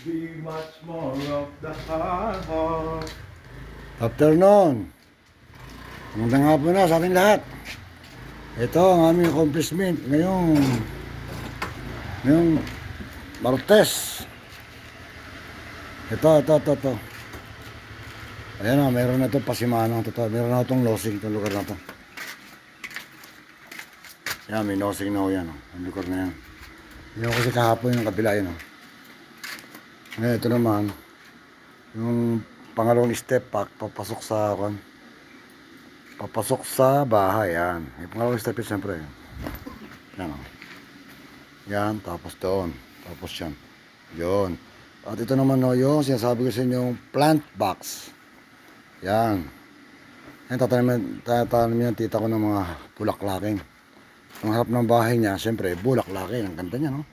Be much more of the heart. Afternoon. Magandang hapon na sa ating lahat. Ito ang aming accomplishment ngayong Martes. Ito. Ayan na, meron na ito pasimano. Meron na itong losing itong lugar na ito. Yan, may losing na ho yan. Ang lugar na yan. Yan kasi kahapon yung kabila yun. Ngayon, ito naman, yung pangalawang step papasok sa bahay. Yan. Yung pangalawang step yun, siyempre. Yan. Yan, tapos doon. Tapos yan. Yun. At ito naman no, yung sinasabi ko sa inyo, yung plant box. Yan. Yan, tatanamin yung tita ko ng mga bulaklakin. Ang harap ng bahay niya, siyempre, bulaklakin. Ang ganda niya, no?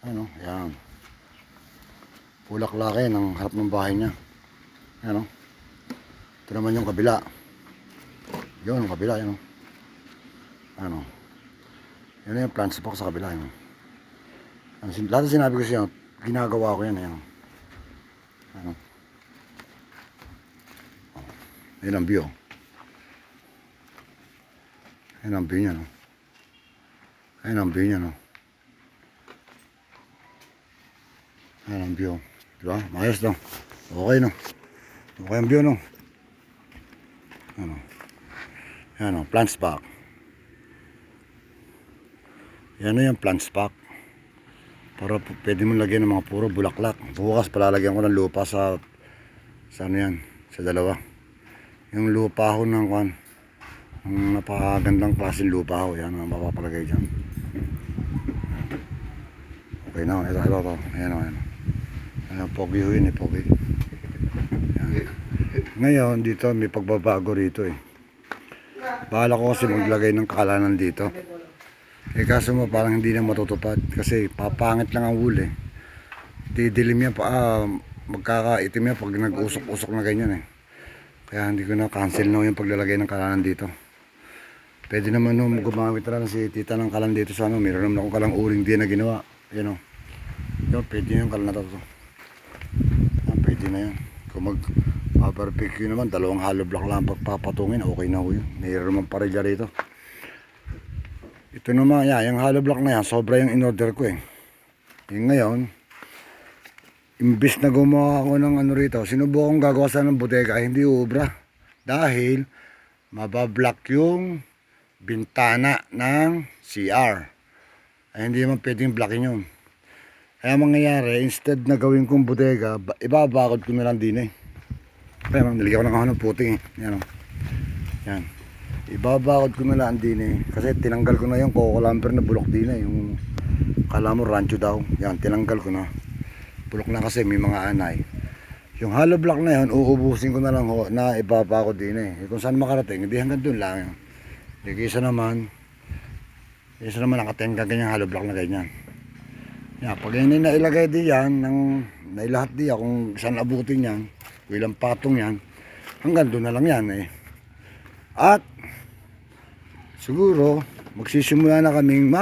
Ano, yan. Bulaklakin ang harap ng bahay niya. Yan, no? Ito naman yung kabila. Yun, yung kabila, yan, no? Ano? Yan yung plants box sa kabila, yan. Lahat ng sinabi ko siya, ginagawa ko yan, yan. Ano? Yan ang view. Yan ang view niya, no? Yan ang view niya, no? Yan ang view. Diba? Mayos, no? Okay, no? Okay ang view, no? Ano? Yan, no? Plants box. Yan na yung plant stock. Para pwede mo lagyan ng mga puro bulaklak. Bukas palalagyan ko ng lupa sa ano yan, sa dalawa. Yung lupa ho ng kwan. Ang napakagandang klaseng lupa ho. Yan ang mapapalagay dyan. Okay na, ito. Ayan o, ayan. Ayan, pogi ho yun pogi. Yan. Ngayon, dito may pagbabago rito Bahala ko kasi maglagay ng kakalanan dito. Kaso mo parang hindi na matutupad kasi papangit lang ang wool Didilim yan magkakaitim yan pag nag-usok-usok na ganyan Kaya hindi ko na cancel na yung paglalagay ng kalanan dito. Pwede naman gumamit na lang si tita ng kalan dito sa meron naman akong kalang uring din na ginawa. Yan Yan, pwede yung kalan na to. Yan, pwede na yan. Kung mag-barbecue naman, dalawang hollow block lang pagpapatungin, okay na ho yun. Mayroon naman parilya rito. Ito naman, yung hollow block na yan, sobra yung in-order ko Yung ngayon, imbis na gumawa ako ng ano rito, sinubukan kong gagawa sa ng bodega, hindi ubra. Dahil, mabablock yung bintana ng CR. Ay hindi naman pwedeng blockin yun. Kaya mangyayari, instead na gawin kong bodega, ibabakod ko na lang din Kaya naligyan ko ng kahon ng puting Yan Yan. Ibabakod ko na lang din kasi tinanggal ko na yung coco lumber na bulok din yung kala mo rancho daw. Yan, tinanggal ko na. Bulok na kasi may mga anay. Yung hollow block na yun, uubusin ko na lang na ibabakod din Kung saan makarating, hindi hanggang doon lang. Isa naman nakatingga ganyan hollow block na ganyan. Yan, pag yun nailagay di yan, nailahat di kung saan abutin yan, kung ilang patong yan, hanggang doon na lang yan At siguro magsisimula na kaming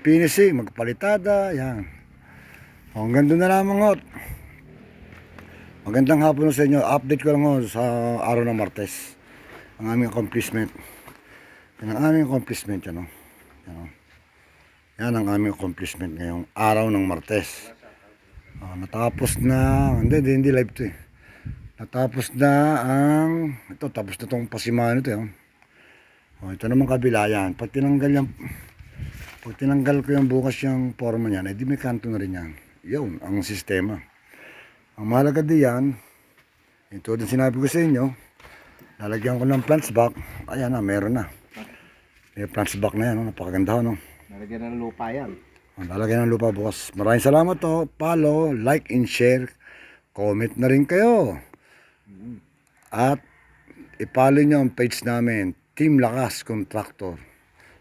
finishing, magpalitada, yan. Hanggang doon na lamang Magandang hapon sa inyo. Update ko lang sa araw ng Martes. Ang aming accomplishment. Yan ang aming accomplishment Yan ang aming accomplishment ngayong araw ng Martes. Natapos na, hindi live to Natapos na tapos na itong pasimahan ito ito naman kabila yan. Pag tinanggal ko yung bukas yung forma niyan, di may kanto na rin yan. Yun, ang sistema. Ang mahalaga diyan, ito din sinabi ko sa inyo, lalagyan ko ng plants box. Ayan meron na. May plants box na yan, napakaganda Lalagyan ng lupa yan. Lalagyan ng lupa bukas. Maraming salamat follow, like and share. Comment na rin kayo. At i-follow nyo ang page namin, Team Lakas Contractor.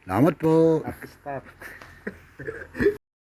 Salamat po. Stop.